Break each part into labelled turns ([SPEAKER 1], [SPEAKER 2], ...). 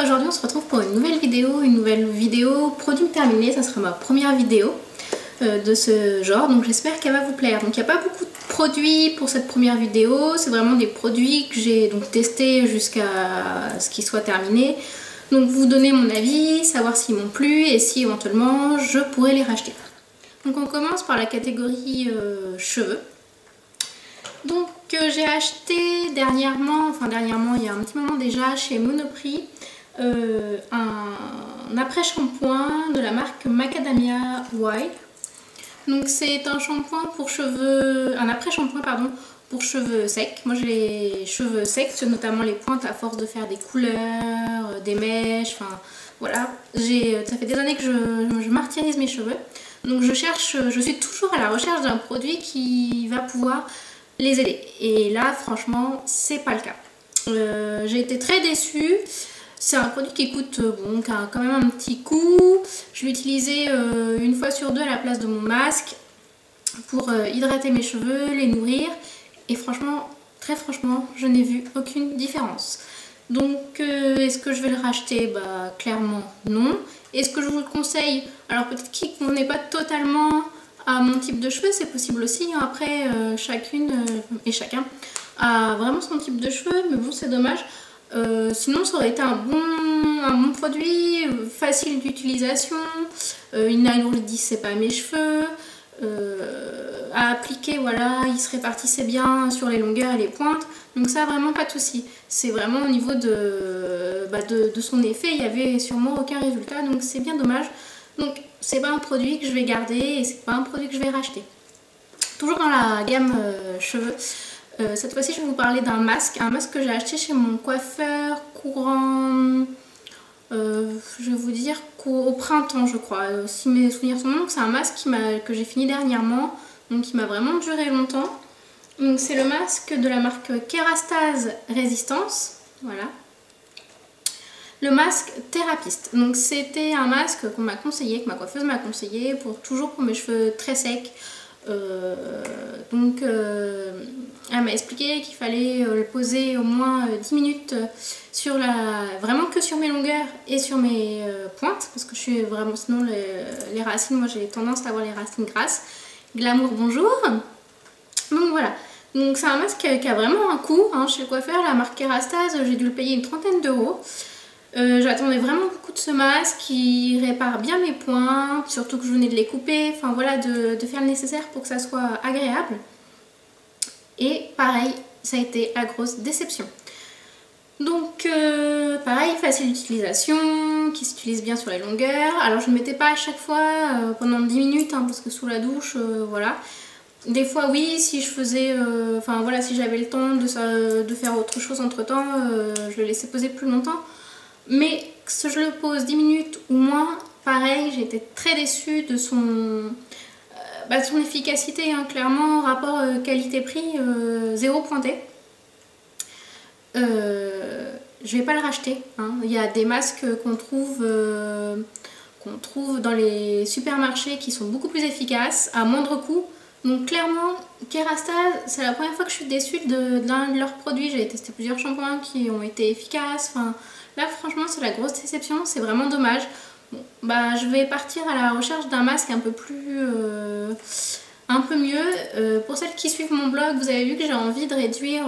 [SPEAKER 1] bah aujourd'hui on se retrouve pour une nouvelle vidéo produit terminé. Ça sera ma première vidéo de ce genre, donc j'espère qu'elle va vous plaire. Donc il n'y a pas beaucoup de produits pour cette première vidéo, c'est vraiment des produits que j'ai donc testés jusqu'à ce qu'ils soient terminés. Donc vous donner mon avis, savoir s'ils m'ont plu et si éventuellement je pourrais les racheter. Donc on commence par la catégorie cheveux. Donc j'ai acheté dernièrement il y a un petit moment déjà chez Monoprix un après-shampoing de la marque Macadamia Wild. Donc c'est un shampoing pour cheveux, un après-shampoing pardon, pour cheveux secs. Moi j'ai les cheveux secs, notamment les pointes à force de faire des couleurs, des mèches, enfin voilà. Ça fait des années que je martyrise mes cheveux. Donc je suis toujours à la recherche d'un produit qui va pouvoir les aider. Et là franchement c'est pas le cas. J'ai été très déçue. C'est un produit qui coûte bon, qui a quand même un petit coût. Je l'ai utilisé une fois sur deux à la place de mon masque pour hydrater mes cheveux, les nourrir. Et franchement, très franchement, je n'ai vu aucune différence. Donc est-ce que je vais le racheter? Bah clairement non. Est-ce que je vous le conseille? Alors peut-être qu'il ne convenait pas totalement à mon type de cheveux, c'est possible aussi. Après, chacune et chacun a vraiment son type de cheveux, mais bon c'est dommage. Sinon ça aurait été un bon produit, facile d'utilisation, il n'alourdissait pas mes cheveux, à appliquer, voilà, il se répartissait bien sur les longueurs et les pointes, donc ça vraiment pas de souci. C'est vraiment au niveau de son effet, il n'y avait sûrement aucun résultat, donc c'est bien dommage. Donc c'est pas un produit que je vais garder et c'est pas un produit que je vais racheter. Toujours dans la gamme cheveux. Cette fois-ci, je vais vous parler d'un masque que j'ai acheté chez mon coiffeur courant, je vais vous dire au printemps, je crois, si mes souvenirs sont bons. C'est un masque que j'ai fini dernièrement, donc qui m'a vraiment duré longtemps. Donc c'est le masque de la marque Kerastase Résistance, voilà. Le masque Thérapiste. Donc c'était un masque qu'on m'a conseillé, que ma coiffeuse m'a conseillé toujours pour mes cheveux très secs. Elle m'a expliqué qu'il fallait le poser au moins 10 minutes vraiment que sur mes longueurs et sur mes pointes, parce que je suis vraiment, sinon les racines, moi j'ai tendance à avoir les racines grasses. Glamour bonjour. Donc voilà, donc c'est un masque qui a vraiment un coût hein, chez le coiffeur, la marque Kerastase. J'ai dû le payer une trentaine d'euros. J'attendais vraiment beaucoup de ce masque qui répare bien mes pointes, surtout que je venais de les couper, enfin voilà, de faire le nécessaire pour que ça soit agréable. Et pareil, ça a été la grosse déception. Donc pareil, facile d'utilisation, qui s'utilise bien sur les longueurs. Alors je ne mettais pas à chaque fois pendant 10 minutes, hein, parce que sous la douche, voilà. Des fois oui, si je faisais, enfin voilà, si j'avais le temps de faire autre chose entre temps, je le laissais poser plus longtemps. Mais que je le pose 10 minutes ou moins, pareil, j'ai été très déçue de son efficacité, hein, clairement, rapport qualité-prix, zéro pointé. Je vais pas le racheter, hein. Il y a des masques qu'on trouve dans les supermarchés qui sont beaucoup plus efficaces, à moindre coût. Donc clairement, Kerastase, c'est la première fois que je suis déçue d'un de leurs produits. J'ai testé plusieurs shampoings qui ont été efficaces, enfin... Là franchement c'est la grosse déception, c'est vraiment dommage. Bon, bah, je vais partir à la recherche d'un masque un peu mieux. Pour celles qui suivent mon blog, vous avez vu que j'ai envie de réduire,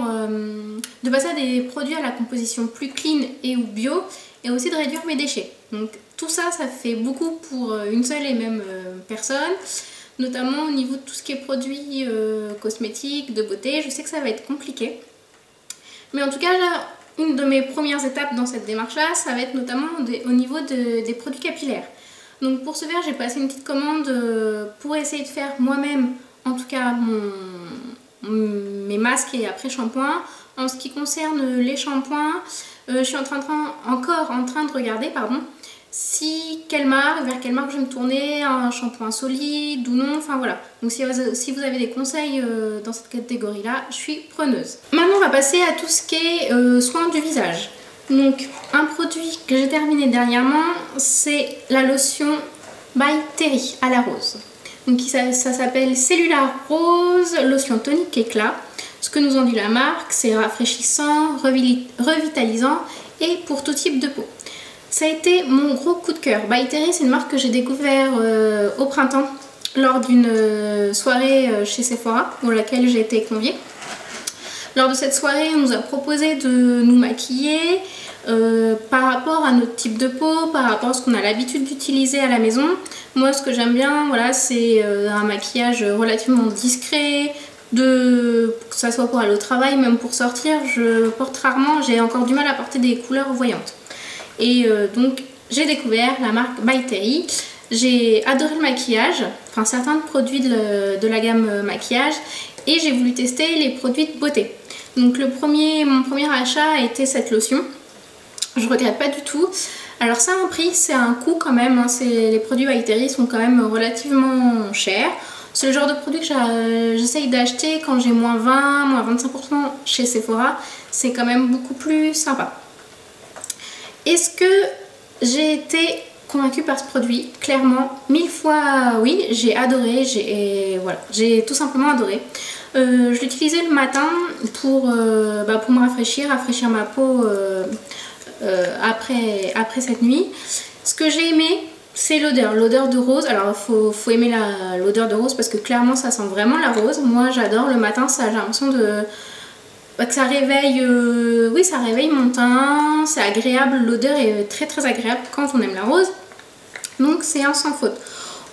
[SPEAKER 1] de passer à des produits à la composition plus clean et ou bio, et aussi de réduire mes déchets. Donc tout ça, ça fait beaucoup pour une seule et même personne, notamment au niveau de tout ce qui est produits cosmétiques, de beauté. Je sais que ça va être compliqué, mais en tout cas là, une de mes premières étapes dans cette démarche-là, ça va être notamment au niveau des produits capillaires. Donc pour ce faire, j'ai passé une petite commande pour essayer de faire moi-même, en tout cas mes masques et après shampoing. En ce qui concerne les shampoings, je suis encore en train de regarder, pardon, vers quelle marque je vais me tourner, un shampoing solide ou non, enfin voilà. Donc si vous avez des conseils dans cette catégorie là, je suis preneuse. Maintenant on va passer à tout ce qui est soins du visage. Donc un produit que j'ai terminé dernièrement, c'est la lotion by Terry à la rose. Donc ça s'appelle Cellular Rose lotion tonique éclat. Ce que nous en dit la marque, c'est rafraîchissant, revitalisant et pour tout type de peau. ça a été mon gros coup de cœur. By Terry, c'est une marque que j'ai découvert au printemps lors d'une soirée chez Sephora pour laquelle j'ai été conviée. Lors de cette soirée, on nous a proposé de nous maquiller par rapport à notre type de peau, par rapport à ce qu'on a l'habitude d'utiliser à la maison. Moi, ce que j'aime bien, voilà, c'est un maquillage relativement discret, que ça soit pour aller au travail, même pour sortir. Je porte rarement, j'ai encore du mal à porter des couleurs voyantes. Et donc, j'ai découvert la marque By Terry. J'ai adoré le maquillage, enfin certains produits de la gamme maquillage, et j'ai voulu tester les produits de beauté. Donc mon premier achat a été cette lotion. Je regrette pas du tout. Alors ça a un prix, c'est un coût quand même, hein. Les produits By Terry sont quand même relativement chers. C'est le genre de produit que j'essaye d'acheter quand j'ai moins 20, moins 25% chez Sephora. C'est quand même beaucoup plus sympa. Est-ce que j'ai été convaincue par ce produit? Clairement, 1000 fois oui, j'ai adoré, j'ai tout simplement adoré. Je l'utilisais le matin pour me rafraîchir ma peau après cette nuit. Ce que j'ai aimé, c'est l'odeur de rose. Alors faut aimer l'odeur de rose parce que clairement ça sent vraiment la rose. Moi j'adore, le matin j'ai l'impression que ça réveille, oui ça réveille mon teint, c'est agréable, l'odeur est très très agréable quand on aime la rose. Donc c'est un sans faute.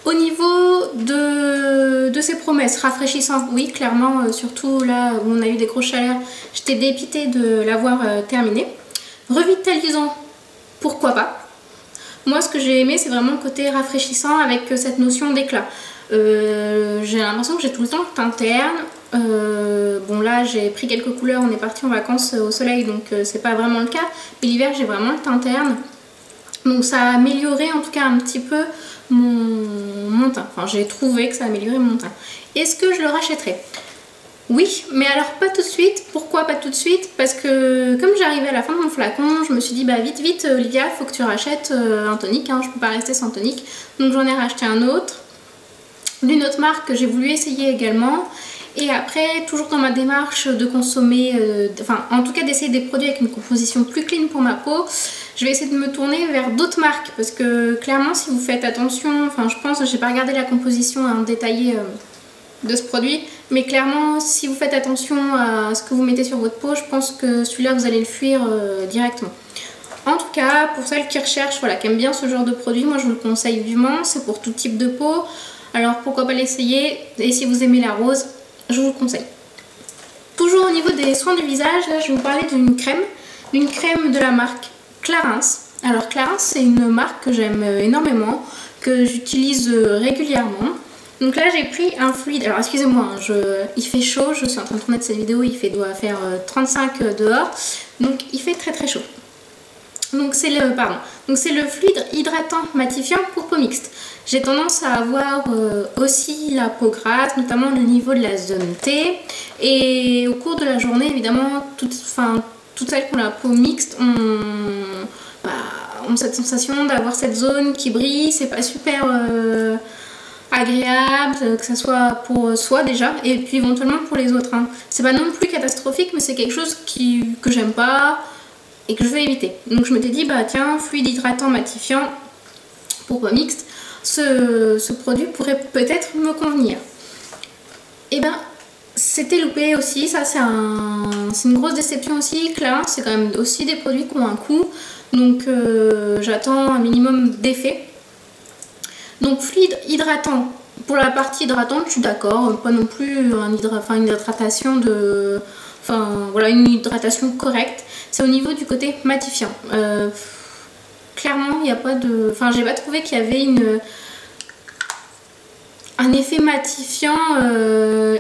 [SPEAKER 1] Au niveau de ses promesses, rafraîchissant, oui clairement, surtout là où on a eu des grosses chaleurs, j'étais dépitée de l'avoir terminé. Revitalisant, pourquoi pas. Moi ce que j'ai aimé c'est vraiment le côté rafraîchissant avec cette notion d'éclat. J'ai l'impression que j'ai tout le temps le teint terne. Bon là j'ai pris quelques couleurs, on est parti en vacances au soleil donc c'est pas vraiment le cas. Mais l'hiver j'ai vraiment le teint terne. Donc ça a amélioré en tout cas un petit peu mon teint. Enfin j'ai trouvé que ça a amélioré mon teint. Est-ce que je le rachèterai? Oui, mais alors pas tout de suite. Pourquoi pas tout de suite? Parce que comme j'arrivais à la fin de mon flacon, je me suis dit bah vite Olivia, faut que tu rachètes un tonique, hein, je peux pas rester sans tonique. Donc j'en ai racheté un autre, d'une autre marque que j'ai voulu essayer également. Et après, toujours dans ma démarche de consommer, enfin en tout cas d'essayer des produits avec une composition plus clean pour ma peau, je vais essayer de me tourner vers d'autres marques. Parce que clairement si vous faites attention, enfin je pense, j'ai pas regardé la composition détaillée de ce produit, mais clairement si vous faites attention à ce que vous mettez sur votre peau, je pense que celui-là vous allez le fuir directement. En tout cas, pour celles qui recherchent, voilà, qui aiment bien ce genre de produit, moi je vous le conseille vivement, c'est pour tout type de peau, alors pourquoi pas l'essayer, et si vous aimez la rose, je vous le conseille. Toujours au niveau des soins du visage, là je vais vous parler d'une crème de la marque Clarins. Alors Clarins c'est une marque que j'aime énormément, que j'utilise régulièrement. Donc là j'ai pris un fluide, alors excusez-moi, il fait chaud, je suis en train de tourner cette vidéo, doit faire 35 dehors, donc il fait très très chaud. Donc c'est le fluide hydratant matifiant pour peau mixte. J'ai tendance à avoir aussi la peau grasse, notamment au niveau de la zone T. Et au cours de la journée, évidemment, toutes celles qui ont la peau mixte ont cette sensation d'avoir cette zone qui brille. C'est pas super agréable, que ce soit pour soi déjà, et puis éventuellement pour les autres. Hein. C'est pas non plus catastrophique, mais c'est quelque chose que j'aime pas et que je veux éviter. Donc je m'étais dit, bah tiens, fluide hydratant matifiant pour peau mixte, ce produit pourrait peut-être me convenir. Et ben c'était loupé aussi, ça c'est une grosse déception aussi. Clarins c'est quand même aussi des produits qui ont un coût, donc j'attends un minimum d'effet. Donc fluide hydratant, pour la partie hydratante je suis d'accord, pas non plus une hydratation voilà, une hydratation correcte. C'est au niveau du côté matifiant. Clairement il n'y a pas de... Enfin j'ai pas trouvé qu'il y avait un effet matifiant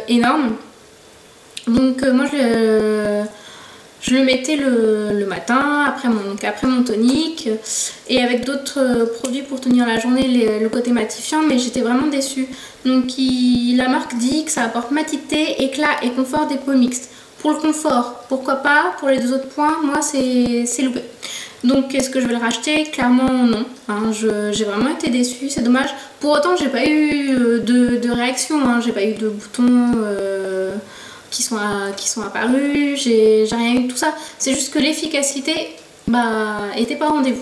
[SPEAKER 1] énorme. Donc moi je le mettais le matin après mon tonique et avec d'autres produits pour tenir la journée le côté matifiant, mais j'étais vraiment déçue. Donc la marque dit que ça apporte matité, éclat et confort des peaux mixtes. Pour le confort, pourquoi pas. Pour les deux autres points, moi c'est loupé. Donc est-ce que je vais le racheter? Clairement non. Hein, j'ai vraiment été déçue, c'est dommage. Pour autant j'ai pas eu de réaction, hein, j'ai pas eu de boutons qui sont apparus, j'ai rien eu de tout ça. C'est juste que l'efficacité était pas au rendez-vous.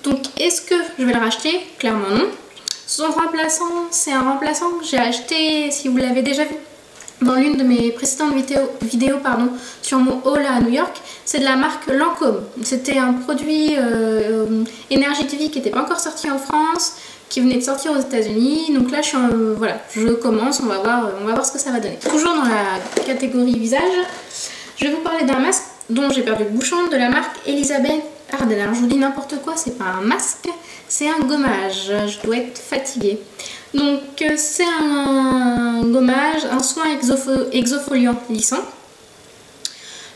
[SPEAKER 1] Donc est-ce que je vais le racheter? Clairement non. Son remplaçant, c'est un remplaçant que j'ai acheté, si vous l'avez déjà vu, dans l'une de mes précédentes vidéos sur mon haul à New York. C'est de la marque Lancôme. C'était un produit énergie de vie qui n'était pas encore sorti en France, qui venait de sortir aux États-Unis. Donc là, je commence, on va voir ce que ça va donner. Toujours dans la catégorie visage, je vais vous parler d'un masque dont j'ai perdu le bouchon, de la marque Elisabeth Arden. Alors je vous dis n'importe quoi, c'est pas un masque, c'est un gommage. Je dois être fatiguée. Donc c'est un gommage, un soin exfoliant lissant.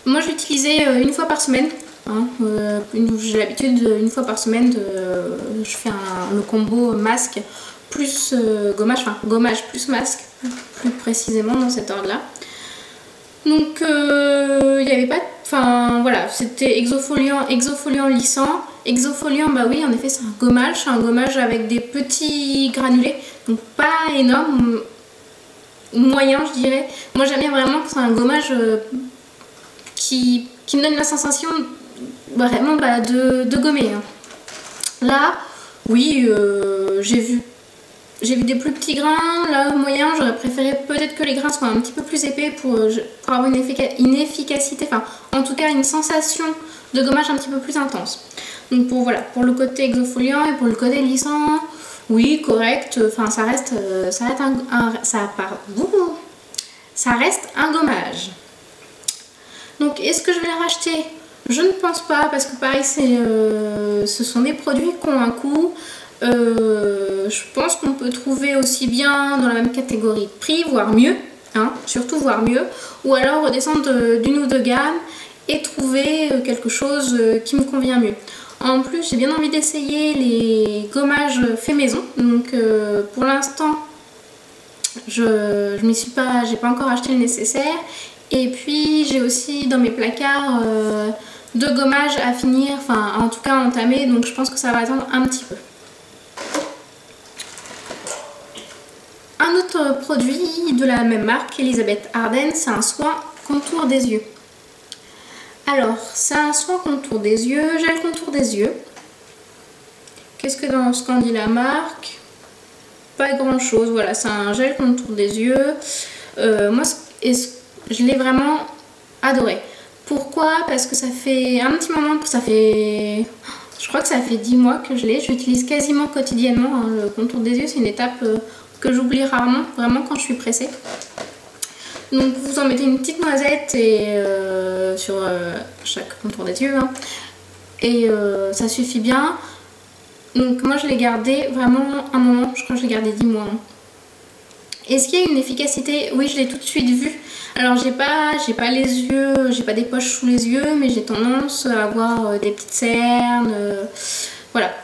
[SPEAKER 1] Moi je l'utilisais une fois par semaine. J'ai l'habitude une fois par semaine je fais le combo masque plus gommage, enfin gommage plus masque plus précisément dans cet ordre là. Donc il n'y avait pas, enfin voilà, c'était exfoliant lissant. Exfoliant, bah oui, en effet c'est un gommage avec des petits granulés, donc pas énorme, moyen je dirais. Moi j'aime bien vraiment que c'est un gommage qui me donne la sensation vraiment de gommer. Là, oui, j'ai vu des plus petits grains, là moyen, j'aurais préféré peut-être que les grains soient un petit peu plus épais pour avoir une efficacité, enfin en tout cas une sensation de gommage un petit peu plus intense. Donc pour le côté exfoliant et pour le côté lissant, oui, correct, enfin ça reste un gommage. Donc est-ce que je vais le racheter? Je ne pense pas, parce que pareil ce sont des produits qui ont un coût. Je pense qu'on peut trouver aussi bien dans la même catégorie de prix, voire mieux, surtout voire mieux, ou alors redescendre d'une ou deux gammes et trouver quelque chose qui me convient mieux. En plus, j'ai bien envie d'essayer les gommages fait maison, donc pour l'instant j'ai pas encore acheté le nécessaire. Et puis j'ai aussi dans mes placards deux gommages à finir, enfin en tout cas entamer, donc je pense que ça va attendre un petit peu. Un autre produit de la même marque, Elisabeth Arden, c'est un soin contour des yeux. Alors, c'est un soin contour des yeux, gel contour des yeux. Qu'est-ce qu'en dit la marque? Pas grand chose, voilà, c'est un gel contour des yeux. Moi, je l'ai vraiment adoré. Pourquoi? Parce que ça fait un petit moment que je crois que ça fait 10 mois que je l'ai. Je l'utilise quasiment quotidiennement. Le contour des yeux, c'est une étape que j'oublie rarement, vraiment quand je suis pressée. Donc vous en mettez une petite noisette sur chaque contour des yeux. Et ça suffit bien. Donc moi je l'ai gardé vraiment un moment, je crois que je l'ai gardé 10 mois. Est-ce qu'il y a une efficacité? Oui, je l'ai tout de suite vu. Alors j'ai pas les yeux, j'ai pas des poches sous les yeux, mais j'ai tendance à avoir des petites cernes, voilà,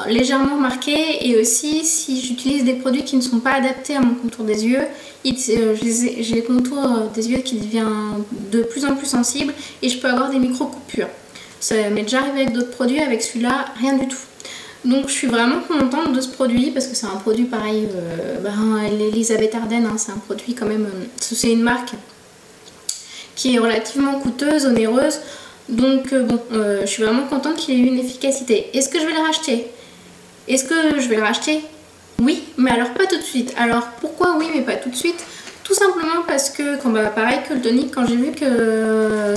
[SPEAKER 1] légèrement marquées. Et aussi si j'utilise des produits qui ne sont pas adaptés à mon contour des yeux, j'ai les contours des yeux qui deviennent de plus en plus sensibles et je peux avoir des micro coupures. Ça m'est déjà arrivé avec d'autres produits, avec celui-là, rien du tout. Donc je suis vraiment contente de ce produit parce que c'est un produit pareil, l'Elisabeth Arden, c'est un produit quand même, c'est une marque qui est relativement coûteuse, onéreuse. Donc je suis vraiment contente qu'il ait eu une efficacité. Est-ce que je vais le racheter? Est-ce que je vais le racheter? Oui, mais alors pas tout de suite. Alors pourquoi oui mais pas tout de suite? Tout simplement parce que, pareil que le tonic, quand j'ai vu que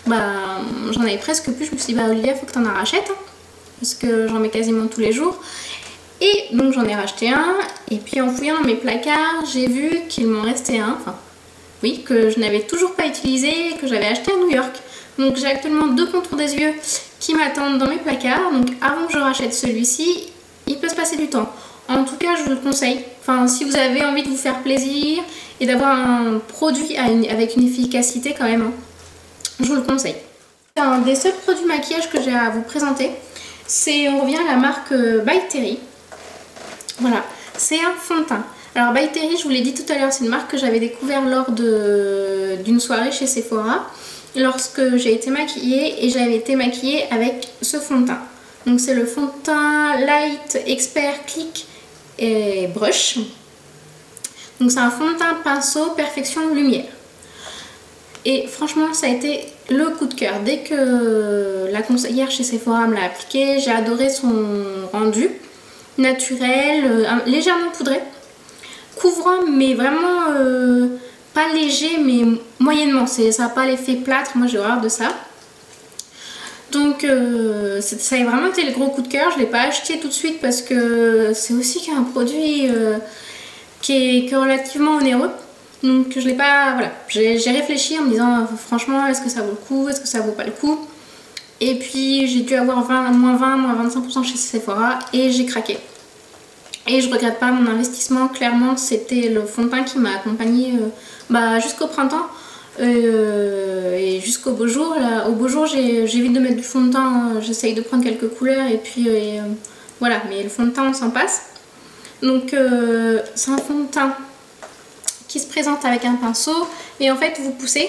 [SPEAKER 1] j'en avais presque plus, je me suis dit Olivia, faut que tu en rachètes. Parce que j'en mets quasiment tous les jours. Et donc j'en ai racheté un. Et puis en fouillant dans mes placards, j'ai vu qu'il m'en restait un. Enfin, oui, que je n'avais toujours pas utilisé et que j'avais acheté à New York. Donc j'ai actuellement deux contours des yeux qui m'attendent dans mes placards. Donc avant que je rachète celui-ci, il peut se passer du temps. En tout cas, je vous le conseille. Enfin, si vous avez envie de vous faire plaisir et d'avoir un produit avec une efficacité quand même, je vous le conseille. C'est un des seuls produits maquillage que j'ai à vous présenter. On revient à la marque By Terry. Voilà, c'est un fond de teint. Alors By Terry, je vous l'ai dit tout à l'heure, c'est une marque que j'avais découvert lors d'une soirée chez Sephora, lorsque j'ai été maquillée, et j'avais été maquillée avec ce fond de teint. Donc c'est le fond de teint Light Expert Click et Brush. Donc c'est un fond de teint pinceau Perfection Lumière. Et franchement, ça a été le coup de cœur. Dès que la conseillère chez Sephora me l'a appliqué, j'ai adoré son rendu naturel, légèrement poudré, couvrant mais vraiment pas léger mais moyennement, ça n'a pas l'effet plâtre, moi j'ai horreur de ça. Donc ça a vraiment été le gros coup de cœur. Je ne l'ai pas acheté tout de suite parce que c'est aussi un produit qui est relativement onéreux. Donc je l'ai pas, voilà, j'ai réfléchi en me disant franchement est-ce que ça vaut le coup, est-ce que ça vaut pas le coup. Et puis j'ai dû avoir moins 20, moins 25% chez Sephora et j'ai craqué. Et je regrette pas mon investissement, clairement c'était le fond de teint qui m'a accompagnée jusqu'au printemps. Et jusqu'au beau jour, là, au beau jour j'évite de mettre du fond de teint, j'essaye de prendre quelques couleurs et puis voilà, mais le fond de teint on s'en passe. Donc c'est un fond de teint qui se présente avec un pinceau et en fait vous poussez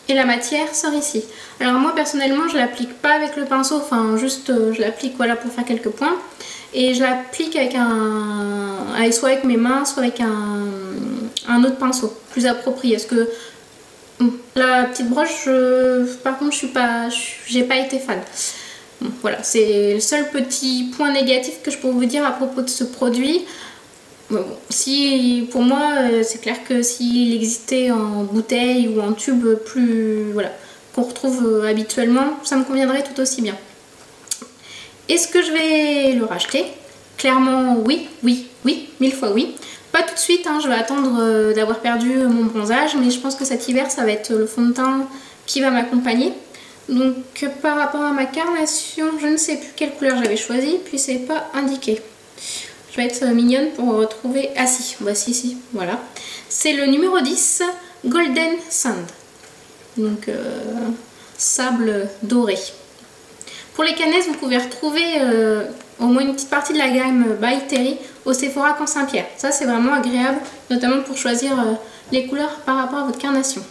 [SPEAKER 1] et la matière sort ici. Alors moi personnellement je l'applique pas avec le pinceau, enfin juste je l'applique voilà pour faire quelques points et je l'applique avec soit avec mes mains soit avec un autre pinceau plus approprié parce que la petite broche, par contre, j'ai pas été fan. Bon, voilà, c'est le seul petit point négatif que je peux vous dire à propos de ce produit. Bon, pour moi, c'est clair que s'il existait en bouteille ou en tube voilà, qu'on retrouve habituellement, ça me conviendrait tout aussi bien. Est-ce que je vais le racheter? Clairement, oui, 1000 fois oui. Pas tout de suite, hein, je vais attendre d'avoir perdu mon bronzage, mais je pense que cet hiver ça va être le fond de teint qui va m'accompagner. Donc par rapport à ma carnation, je ne sais plus quelle couleur j'avais choisi, puis c'est pas indiqué. Je vais être mignonne pour retrouver... Ah si, si, voilà. C'est le numéro 10, Golden Sand. Donc sable doré. Pour les canesses, vous pouvez retrouver au moins une petite partie de la gamme By Terry au Sephora Camp Saint-Pierre. Ça c'est vraiment agréable, notamment pour choisir les couleurs par rapport à votre carnation.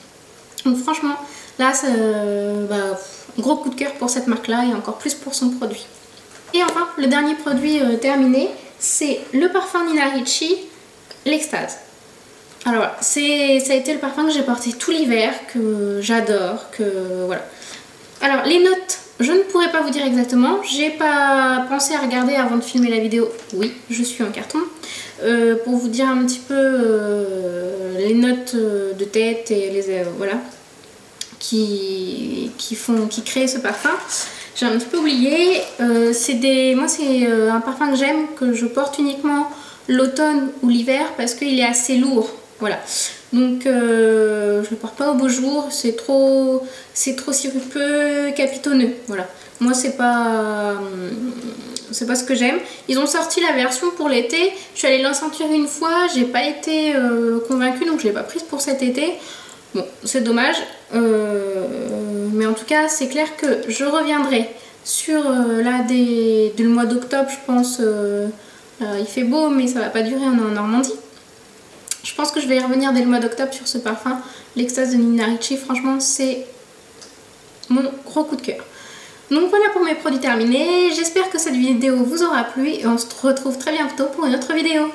[SPEAKER 1] Donc franchement, là, gros coup de cœur pour cette marque-là et encore plus pour son produit. Et enfin, le dernier produit terminé, c'est le parfum Nina Ricci, l'Extase. Alors voilà, ça a été le parfum que j'ai porté tout l'hiver, que j'adore, voilà. Alors les notes, je ne pourrais pas vous dire exactement, j'ai pas pensé à regarder avant de filmer la vidéo, oui, je suis en carton, pour vous dire un petit peu les notes de tête et les voilà, qui créent ce parfum. J'ai un petit peu oublié, moi c'est un parfum que j'aime, que je porte uniquement l'automne ou l'hiver parce qu'il est assez lourd, voilà. Donc je le porte pas au beau jour, c'est trop sirupeux, capitonneux, voilà. Moi c'est pas ce que j'aime. Ils ont sorti la version pour l'été, je suis allée l'enceinturer une fois, j'ai pas été convaincue donc je l'ai pas prise pour cet été. Bon, c'est dommage, mais en tout cas c'est clair que je reviendrai sur dès le mois d'octobre, je pense. Il fait beau mais ça va pas durer, on est en Normandie. Je pense que je vais y revenir dès le mois d'octobre sur ce parfum, l'Extase de Nina Ricci. Franchement, c'est mon gros coup de cœur. Donc voilà pour mes produits terminés. J'espère que cette vidéo vous aura plu et on se retrouve très bientôt pour une autre vidéo.